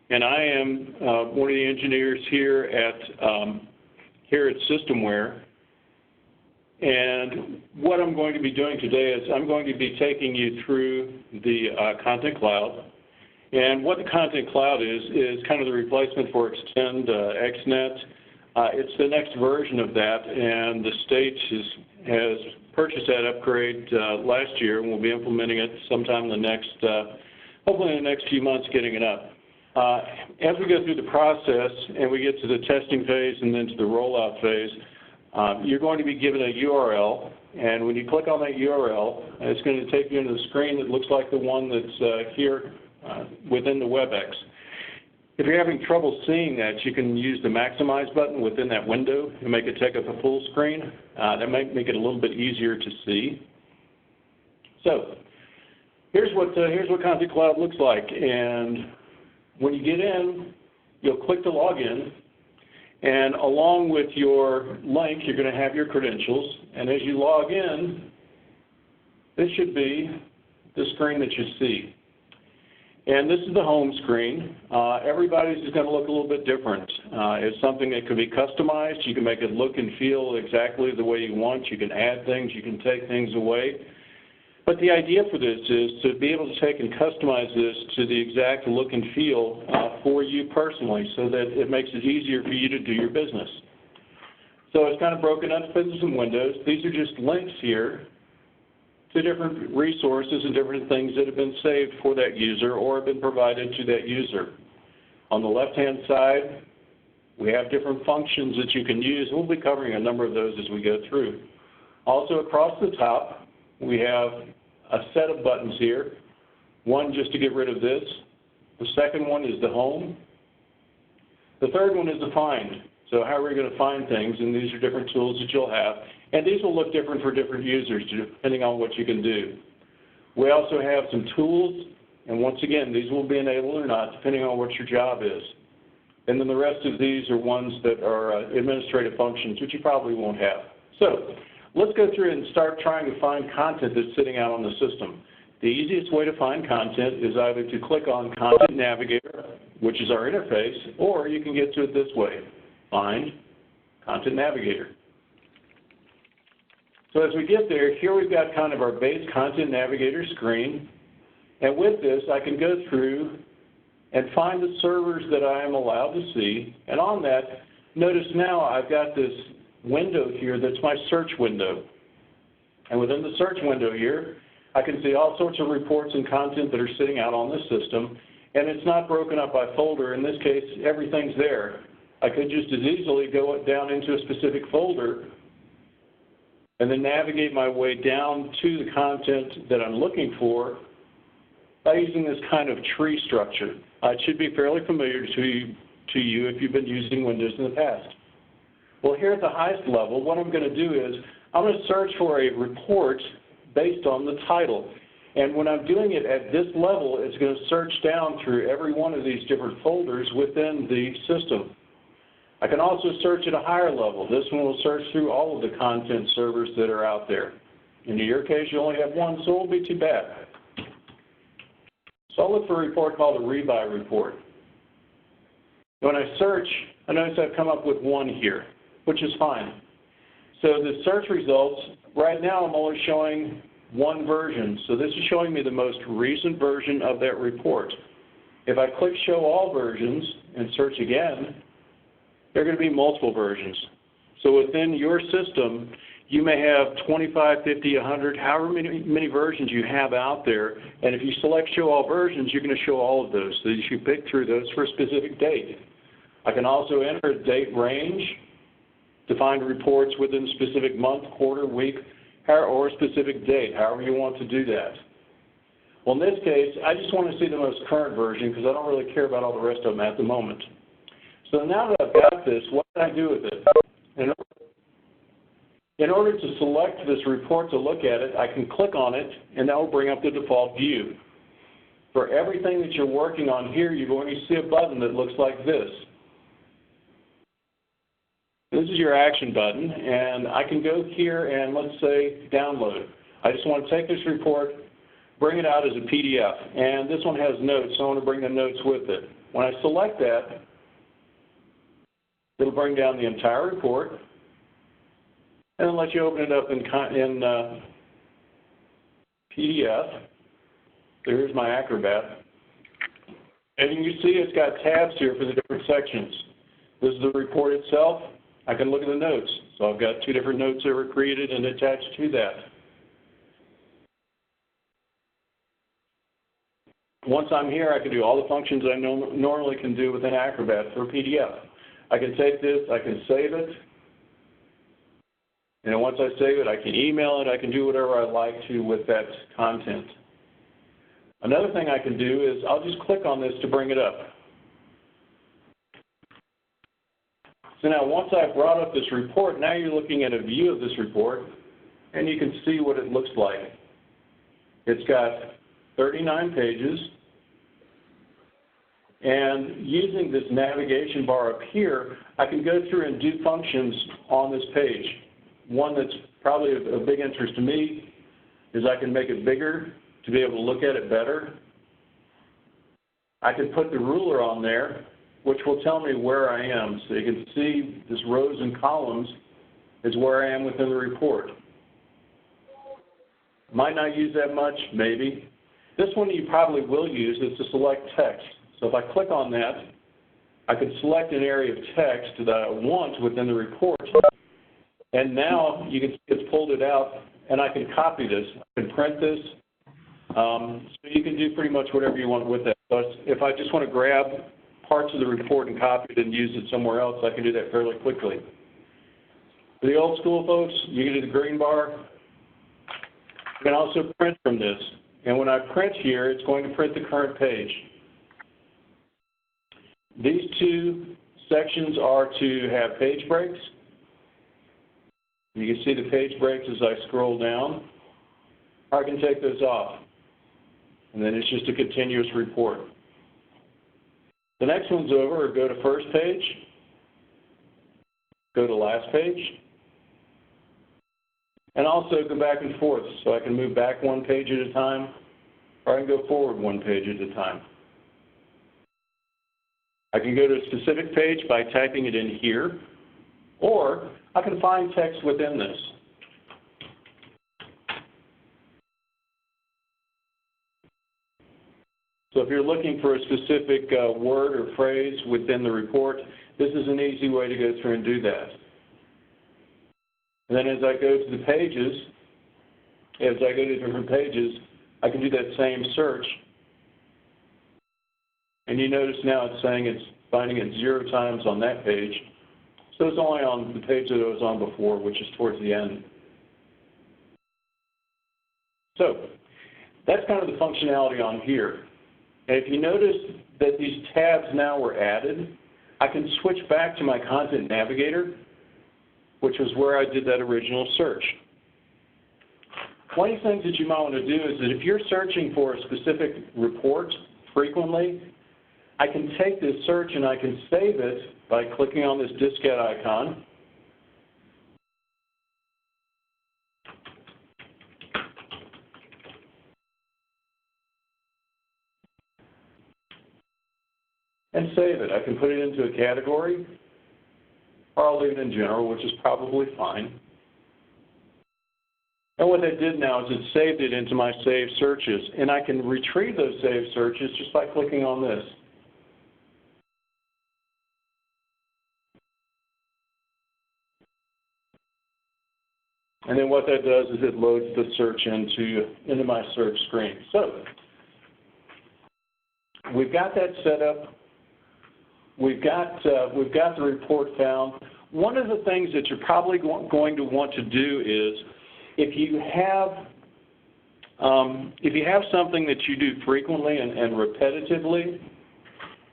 and I am one of the engineers here at Systemware. And what I'm going to be doing today is I'm going to be taking you through the Content Cloud. And what the Content Cloud is kind of the replacement for Extend XNet. It's the next version of that, and the state has purchased that upgrade last year, and we'll be implementing it sometime in the next, hopefully in the next few months, getting it up. As we go through the process and we get to the testing phase and then to the rollout phase, you're going to be given a URL, and when you click on that URL, it's going to take you into the screen that looks like the one that's here within the WebEx. If you're having trouble seeing that, you can use the Maximize button within that window and make it take up a full screen. That might make it a little bit easier to see. So here's what Content Cloud looks like. And when you get in, you'll click to log in. And along with your link, you're going to have your credentials. And as you log in, this should be the screen that you see. And this is the home screen. Everybody's is going to look a little bit different. It's something that could be customized. You can make it look and feel exactly the way you want. You can add things. You can take things away. But the idea for this is to be able to take and customize this to the exact look and feel for you personally, so that it makes it easier for you to do your business. So it's kind of broken up into some windows. These are just links here to different resources and different things that have been saved for that user or have been provided to that user. On the left-hand side, we have different functions that you can use. We'll be covering a number of those as we go through. Also across the top, we have a set of buttons here. One just to get rid of this. The second one is the home. The third one is the find. So how are we going to find things? And these are different tools that you'll have. And these will look different for different users depending on what you can do. We also have some tools, and once again, these will be enabled or not depending on what your job is. And then the rest of these are ones that are administrative functions, which you probably won't have. So let's go through and start trying to find content that's sitting out on the system. The easiest way to find content is either to click on Content Navigator, which is our interface, or you can get to it this way, Find Content Navigator. So as we get there, here we've got kind of our base Content Navigator screen. And with this, I can go through and find the servers that I am allowed to see. And on that, notice now I've got this window here that's my search window. And within the search window here, I can see all sorts of reports and content that are sitting out on the system. And it's not broken up by folder. In this case, everything's there. I could just as easily go down into a specific folder and then navigate my way down to the content that I'm looking for by using this kind of tree structure. It should be fairly familiar to you if you've been using Windows in the past. Well, here at the highest level, what I'm going to do is I'm going to search for a report based on the title. And when I'm doing it at this level, it's going to search down through every one of these different folders within the system. I can also search at a higher level. This one will search through all of the content servers that are out there. In your case, you only have one, so it won't be too bad. So I'll look for a report called a rebuy report. When I search, I notice I've come up with one here, which is fine. So the search results, right now I'm only showing one version. So this is showing me the most recent version of that report. If I click Show All Versions and search again, there are going to be multiple versions. So within your system, you may have 25, 50, 100, however many versions you have out there. And if you select Show All Versions, you're going to show all of those. So you should pick through those for a specific date. I can also enter a date range to find reports within a specific month, quarter, week, or a specific date, however you want to do that. Well, in this case, I just want to see the most current version because I don't really care about all the rest of them at the moment. So now that I've got this, what can I do with it? In order to select this report to look at it, I can click on it, and that will bring up the default view. For everything that you're working on here, you're going to see a button that looks like this. This is your action button, and I can go here and let's say download. I just want to take this report, bring it out as a PDF. And this one has notes, so I want to bring the notes with it. When I select that, it'll bring down the entire report, and then let you open it up in PDF. Here's my Acrobat. And you can see it's got tabs here for the different sections. This is the report itself. I can look at the notes. So I've got 2 different notes that were created and attached to that. Once I'm here, I can do all the functions I normally can do within Acrobat for a PDF. I can take this, I can save it, and then once I save it, I can email it, I can do whatever I like to with that content. Another thing I can do is I'll just click on this to bring it up. So now once I've brought up this report, now you're looking at a view of this report, and you can see what it looks like. It's got 39 pages. And using this navigation bar up here, I can go through and do functions on this page. One that's probably of big interest to me is I can make it bigger to be able to look at it better. I can put the ruler on there, which will tell me where I am. So you can see this rows and columns is where I am within the report. Might not use that much, maybe. This one you probably will use is to select text. So if I click on that, I can select an area of text that I want within the report. And now you can see it's pulled it out, and I can copy this. I can print this. So you can do pretty much whatever you want with that. So if I just want to grab parts of the report and copy it and use it somewhere else, I can do that fairly quickly. For the old school folks, you can do the green bar. You can also print from this. And when I print here, it's going to print the current page. These 2 sections are to have page breaks. You can see the page breaks as I scroll down. I can take those off. And then it's just a continuous report. The next one's over, go to first page, go to last page, and also go back and forth. So I can move back 1 page at a time, or I can go forward 1 page at a time. I can go to a specific page by typing it in here, or I can find text within this. So if you're looking for a specific word or phrase within the report, this is an easy way to go through and do that. And then as I go to the pages, as I go to different pages, I can do that same search. And you notice now it's saying it's finding it 0 times on that page. So it's only on the page that it was on before, which is towards the end. So that's kind of the functionality on here. And if you notice that these tabs now were added, I can switch back to my Content Navigator, which was where I did that original search. One of the things that you might want to do is that if you're searching for a specific report frequently, I can take this search and I can save it by clicking on this diskette icon. And save it. I can put it into a category, or I'll leave it in general, which is probably fine. And what that did now is it saved it into my saved searches, and I can retrieve those saved searches just by clicking on this. And then what that does is it loads the search into my search screen. So we've got that set up. We've got the report found. One of the things that you're probably going to want to do is, if you have something that you do frequently and repetitively,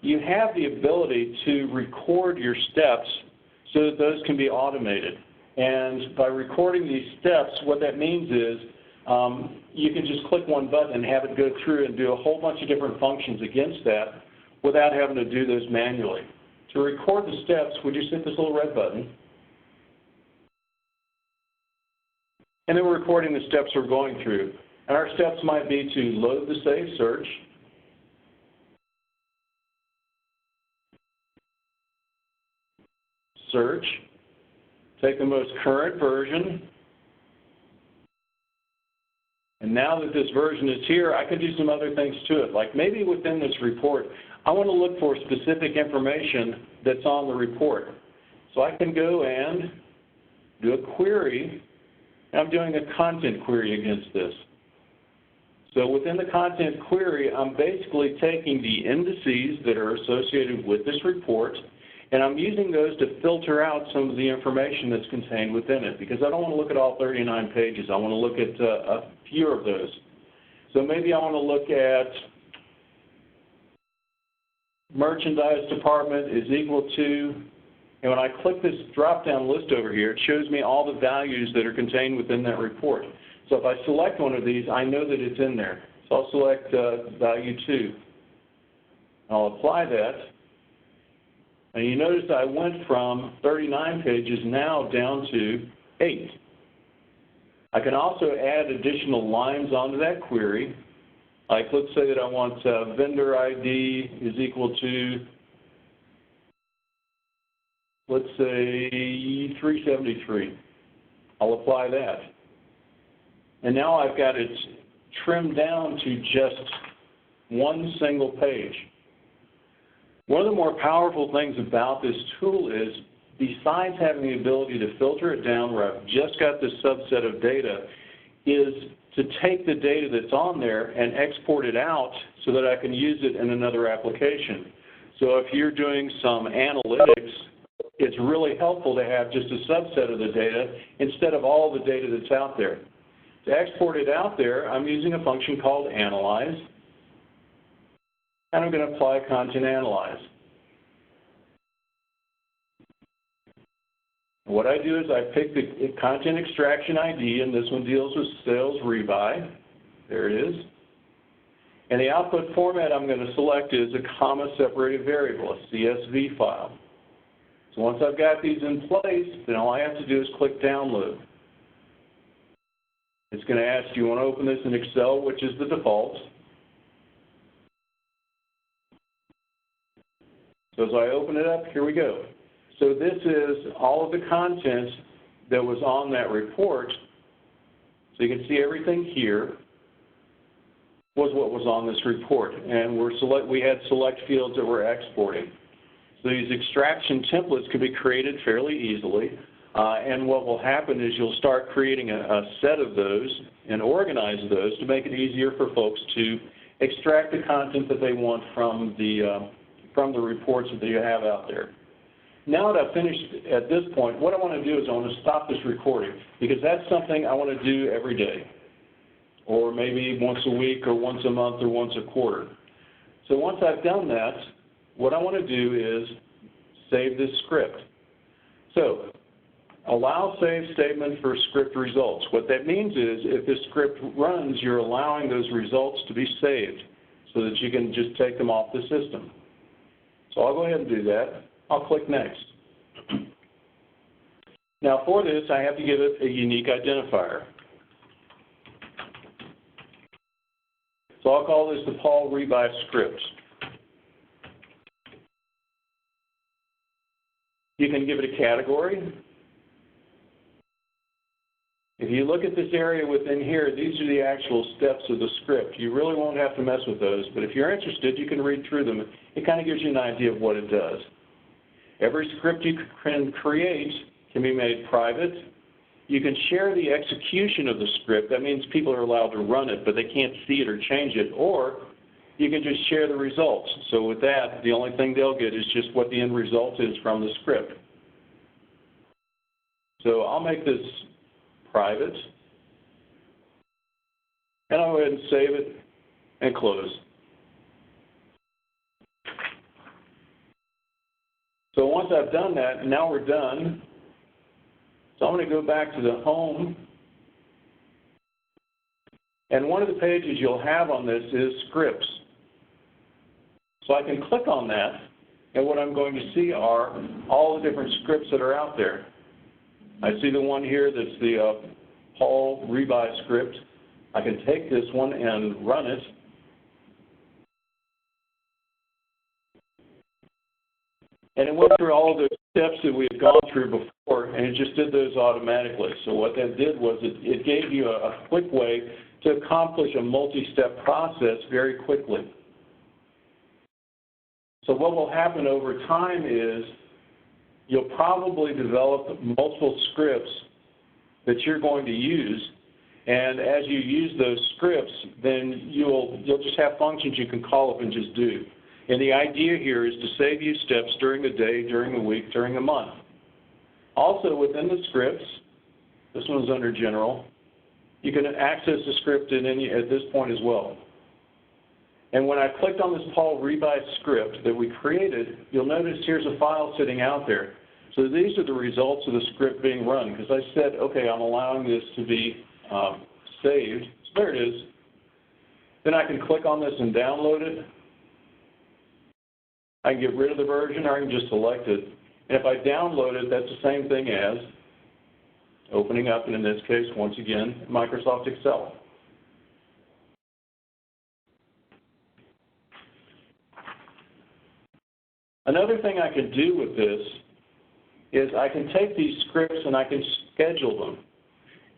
you have the ability to record your steps so that those can be automated. And by recording these steps, what that means is you can just click one button and have it go through and do a whole bunch of different functions against that without having to do those manually. To record the steps, we just hit this little red button. And then we're recording the steps we're going through. And our steps might be to load the saved search, search, take the most current version, and now that this version is here, I can do some other things to it. Like maybe within this report, I want to look for specific information that's on the report. So I can go and do a query. I'm doing a content query against this. So within the content query, I'm basically taking the indices that are associated with this report, and I'm using those to filter out some of the information that's contained within it, because I don't want to look at all 39 pages. I want to look at a few of those. So maybe I want to look at merchandise department is equal to, and when I click this drop-down list over here, it shows me all the values that are contained within that report. So if I select one of these, I know that it's in there. So I'll select value 2. I'll apply that. And you notice I went from 39 pages now down to 8. I can also add additional lines onto that query. Like let's say that I want vendor ID is equal to, let's say 373. I'll apply that. And now I've got it trimmed down to just one single page. One of the more powerful things about this tool is, besides having the ability to filter it down where I've just got this subset of data, is to take the data that's on there and export it out so that I can use it in another application. So if you're doing some analytics, it's really helpful to have just a subset of the data instead of all the data that's out there. To export it out there, I'm using a function called analyze, and I'm going to apply content analyze. What I do is I pick the content extraction ID, and this one deals with sales rebuy. There it is. And the output format I'm going to select is a comma-separated variable, a CSV file. So once I've got these in place, then all I have to do is click download. It's going to ask, do you want to open this in Excel, which is the default. So as I open it up, here we go. So this is all of the content that was on that report. So you can see everything here was what was on this report. And we had select fields that we're exporting. So these extraction templates can be created fairly easily. And what will happen is you'll start creating a set of those and organize those to make it easier for folks to extract the content that they want from the reports that you have out there. Now that I've finished at this point, what I want to do is I want to stop this recording, because that's something I want to do every day, or maybe once a week or once a month or once a quarter. So once I've done that, what I want to do is save this script. So allow save statement for script results. What that means is if this script runs, you're allowing those results to be saved so that you can just take them off the system. So I'll go ahead and do that. I'll click Next. Now for this, I have to give it a unique identifier. So I'll call this the Paul Rebuy script. You can give it a category. If you look at this area within here, these are the actual steps of the script. You really won't have to mess with those, but if you're interested, you can read through them. It kind of gives you an idea of what it does. Every script you can create can be made private. You can share the execution of the script. That means people are allowed to run it, but they can't see it or change it. Or you can just share the results. So with that, the only thing they'll get is just what the end result is from the script. So I'll make this private, and I'll go ahead and save it and close. So once I've done that, now we're done. So I'm going to go back to the home. And one of the pages you'll have on this is scripts. So I can click on that, and what I'm going to see are all the different scripts that are out there. I see the one here that's the Paul Rebuy script. I can take this one and run it. And it went through all of those steps that we had gone through before, and it just did those automatically. So what that did was it gave you a quick way to accomplish a multi-step process very quickly. So what will happen over time is you'll probably develop multiple scripts that you're going to use, and as you use those scripts, then you'll just have functions you can call up and just do. And the idea here is to save you steps during the day, during the week, during the month. Also within the scripts, this one's under General, you can access the script at this point as well. And when I clicked on this Paul Rebuy script that we created, you'll notice here's a file sitting out there. So these are the results of the script being run, because I said, okay, I'm allowing this to be saved. So there it is. Then I can click on this and download it. I can get rid of the version, or I can just select it. And if I download it, that's the same thing as opening up, and in this case, once again, Microsoft Excel. Another thing I can do with this is I can take these scripts and I can schedule them.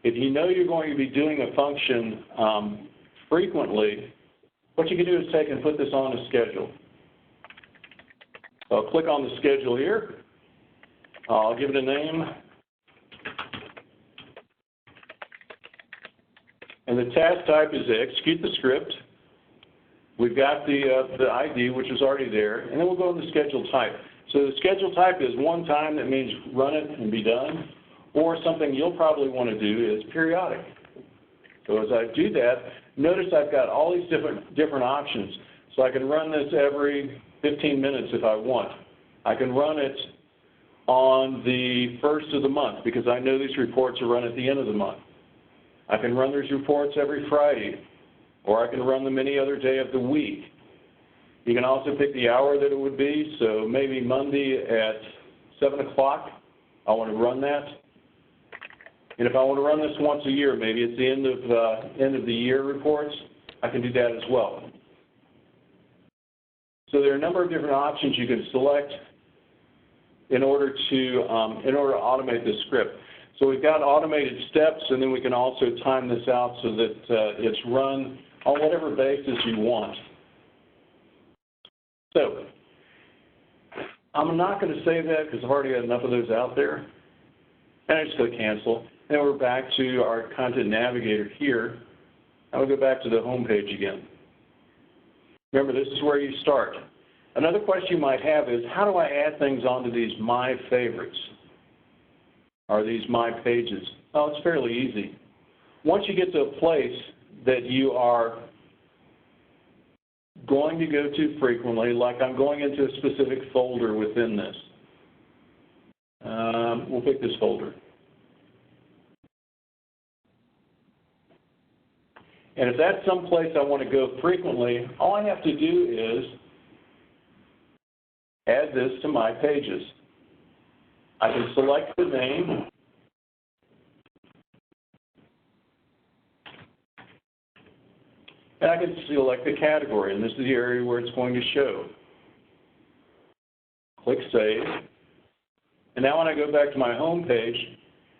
If you know you're going to be doing a function frequently, what you can do is take and put this on a schedule. So I'll click on the schedule here. I'll give it a name. And the task type is to execute the script. We've got the ID, which is already there, and then we'll go to the schedule type. So the schedule type is one time, that means run it and be done, or something you'll probably want to do is periodic. So as I do that, notice I've got all these different options. So I can run this every 15 minutes if I want. I can run it on the first of the month because I know these reports are run at the end of the month. I can run these reports every Friday, or I can run them any other day of the week. You can also pick the hour that it would be, so maybe Monday at 7 o'clock, I want to run that. And if I want to run this once a year, maybe it's the end of the year reports, I can do that as well. So there are a number of different options you can select in order to automate this script. So we've got automated steps, and then we can also time this out so that it's run on whatever basis you want. So I'm not going to save that because I've already got enough of those out there. And I just go cancel. And we're back to our Content Navigator here. I will go back to the home page again. Remember, this is where you start. Another question you might have is, how do I add things onto these My Favorites? Or these My Pages? Oh, it's fairly easy. Once you get to a place that you are going to go to frequently, like I'm going into a specific folder within this. We'll pick this folder. And if that's someplace I want to go frequently, all I have to do is add this to My Pages. I can select the name. And I can select the category, and this is the area where it's going to show. Click Save. And now when I go back to my home page,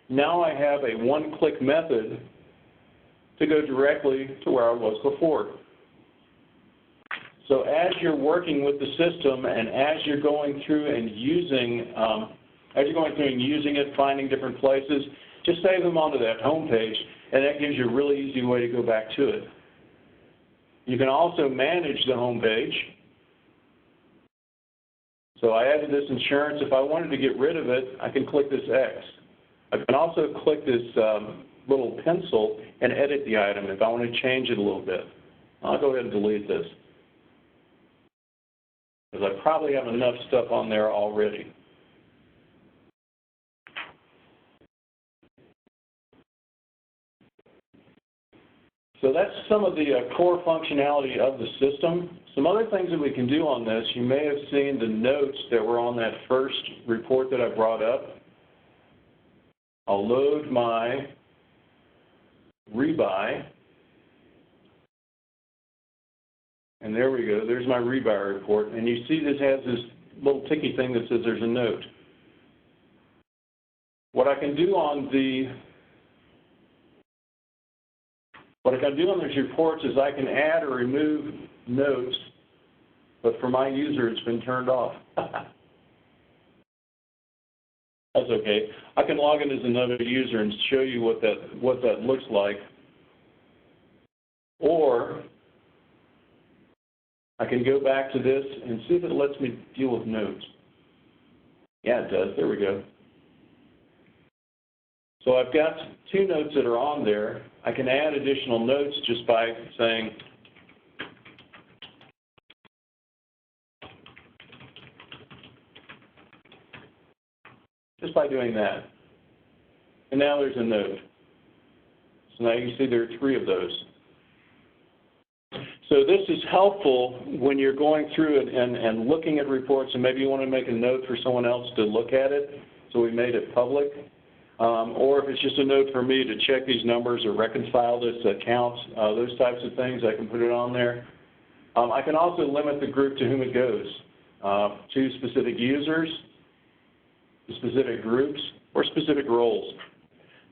now I have a one-click method to go directly to where I was before. So as you're working with the system and as you're going through and using it, finding different places, just save them onto that home page, and that gives you a really easy way to go back to it. You can also manage the home page. So I added this insurance. If I wanted to get rid of it, I can click this X. I can also click this little pencil and edit the item if I want to change it a little bit. I'll go ahead and delete this, because I probably have enough stuff on there already. So that's some of the core functionality of the system. Some other things that we can do on this, you may have seen the notes that were on that first report that I brought up. I'll load my rebuy. And there we go. There's my rebuy report. And you see this has this little ticky thing that says there's a note. What I can do on these reports is I can add or remove notes, but for my user it's been turned off. That's okay. I can log in as another user and show you what that looks like. Or I can go back to this and see if it lets me deal with notes. Yeah, it does. There we go. So I've got 2 notes that are on there. I can add additional notes just by saying, just by doing that. And now there's a note. So now you can see there are 3 of those. So this is helpful when you're going through it and looking at reports, and maybe you want to make a note for someone else to look at it, so we made it public. Or if it's just a note for me to check these numbers or reconcile this account, those types of things, I can put it on there. I can also limit the group to whom it goes, to specific users, specific groups, or specific roles.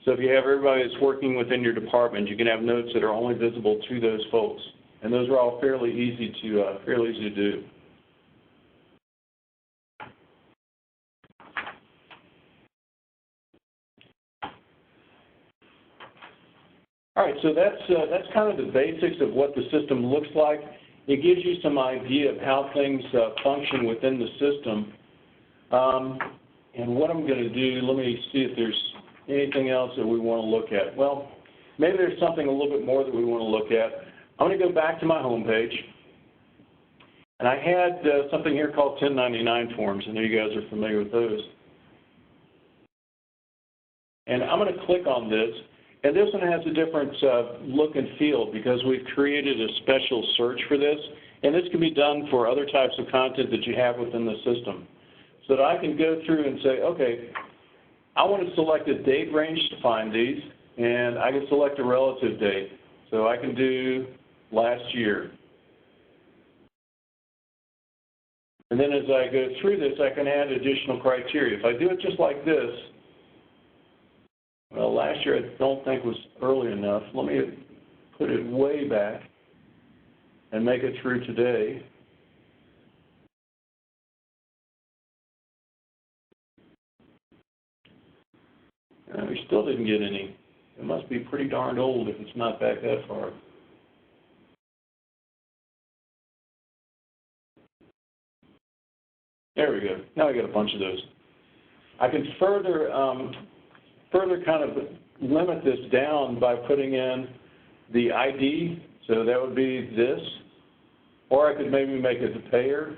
So if you have everybody that's working within your department, you can have notes that are only visible to those folks. And those are all fairly easy to do. All right, so that's kind of the basics of what the system looks like. It gives you some idea of how things function within the system. And what I'm going to do, let me see if there's anything else that we want to look at. Well, maybe there's something a little bit more that we want to look at. I'm going to go back to my home page. And I had something here called 1099 forms. I know you guys are familiar with those. And I'm going to click on this. And this one has a different look and feel because we've created a special search for this. And this can be done for other types of content that you have within the system. So that I can go through and say, okay, I want to select a date range to find these. And I can select a relative date. So I can do last year. And then as I go through this, I can add additional criteria. If I do it just like this, well, last year I don't think was early enough. Let me put it way back and make it through today. And we still didn't get any. It must be pretty darned old if it's not back that far. There we go. Now I got a bunch of those. I can further kind of limit this down by putting in the ID. So that would be this. Or I could maybe make it the payer.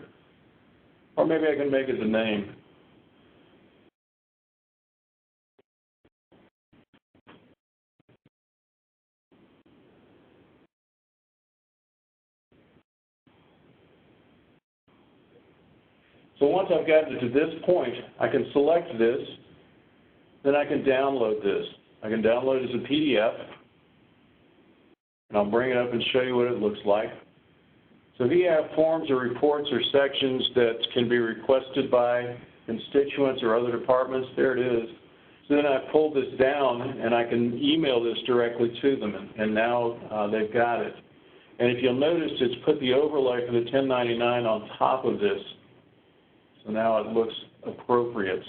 Or maybe I can make it the name. So once I've gotten to this point, I can select this, then I can download this. I can download it as a PDF, and I'll bring it up and show you what it looks like. So if you have forms or reports or sections that can be requested by constituents or other departments, there it is. So then I pull this down, and I can email this directly to them, and now they've got it. And if you'll notice, it's put the overlay for the 1099 on top of this. So now it looks appropriate.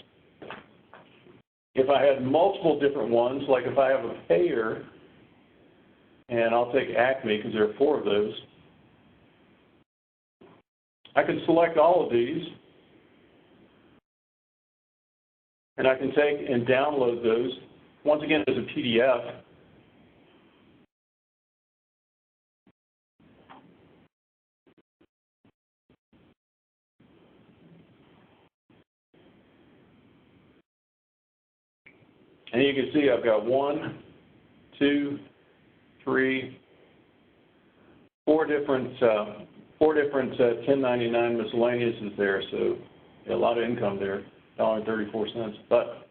If I had multiple different ones, like if I have a payer, and I'll take Acme because there are 4 of those, I can select all of these, and I can take and download those, once again as a PDF. And you can see I've got 1, 2, 3, 4 different 1099 miscellaneouses there. So a lot of income there, $1.34. But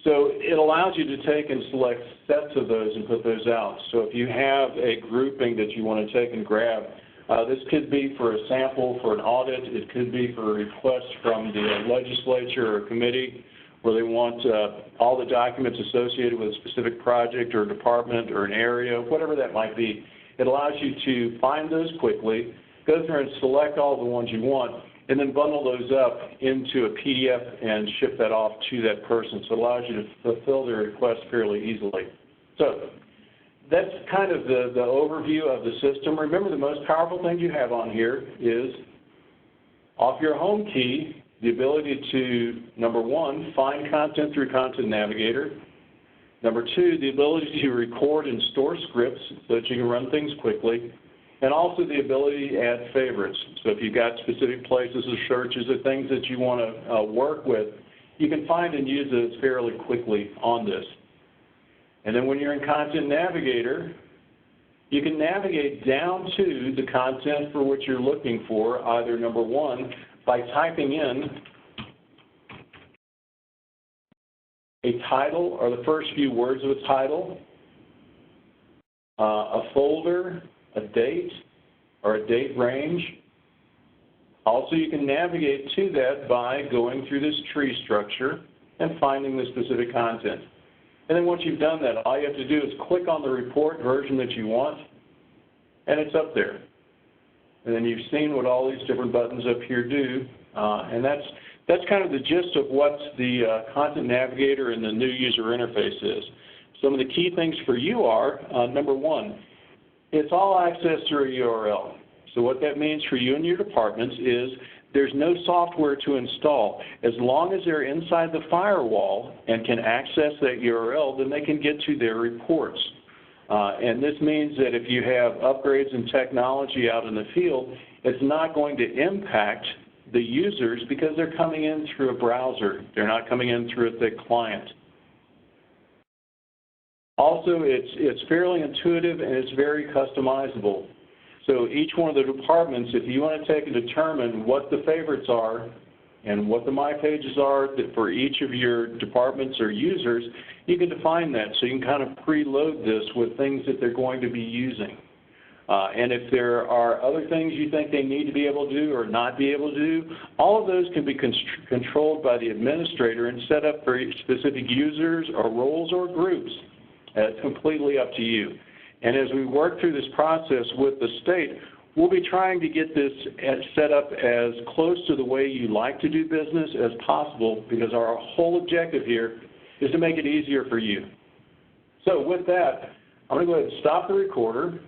so it allows you to take and select sets of those and put those out. So if you have a grouping that you want to take and grab, This could be for a sample for an audit. It could be for a request from the legislature or committee where they want all the documents associated with a specific project or department or an area, whatever that might be. It allows you to find those quickly, go through and select all the ones you want, and then bundle those up into a PDF and ship that off to that person. So it allows you to fulfill their request fairly easily. So that's kind of the overview of the system. Remember, the most powerful thing you have on here is, off your home key, the ability to, number one, find content through Content Navigator. Number two, the ability to record and store scripts so that you can run things quickly. And also the ability to add favorites. So if you've got specific places or searches or things that you want to work with, you can find and use those fairly quickly on this. And then when you're in Content Navigator, you can navigate down to the content for which you're looking for, either number one, by typing in a title or the first few words of a title, a folder, a date, or a date range. Also, you can navigate to that by going through this tree structure and finding the specific content. And then once you've done that, all you have to do is click on the report version that you want, and it's up there. And then you've seen what all these different buttons up here do, and that's kind of the gist of what the Content Navigator and the new user interface is. Some of the key things for you are, number one, it's all access through a URL. So what that means for you and your departments is there's no software to install. As long as they're inside the firewall and can access that URL, then they can get to their reports. And this means that if you have upgrades in technology out in the field, it's not going to impact the users because they're coming in through a browser. They're not coming in through a thick client. Also, it's fairly intuitive and it's very customizable. So each one of the departments, if you want to take and determine what the favorites are and what the My Pages are for each of your departments or users, you can define that. So you can kind of preload this with things that they're going to be using. And if there are other things you think they need to be able to do or not be able to do, all of those can be controlled by the administrator and set up for specific users or roles or groups. It's completely up to you. And as we work through this process with the state, we'll be trying to get this set up as close to the way you like to do business as possible, because our whole objective here is to make it easier for you. So with that, I'm going to go ahead and stop the recorder.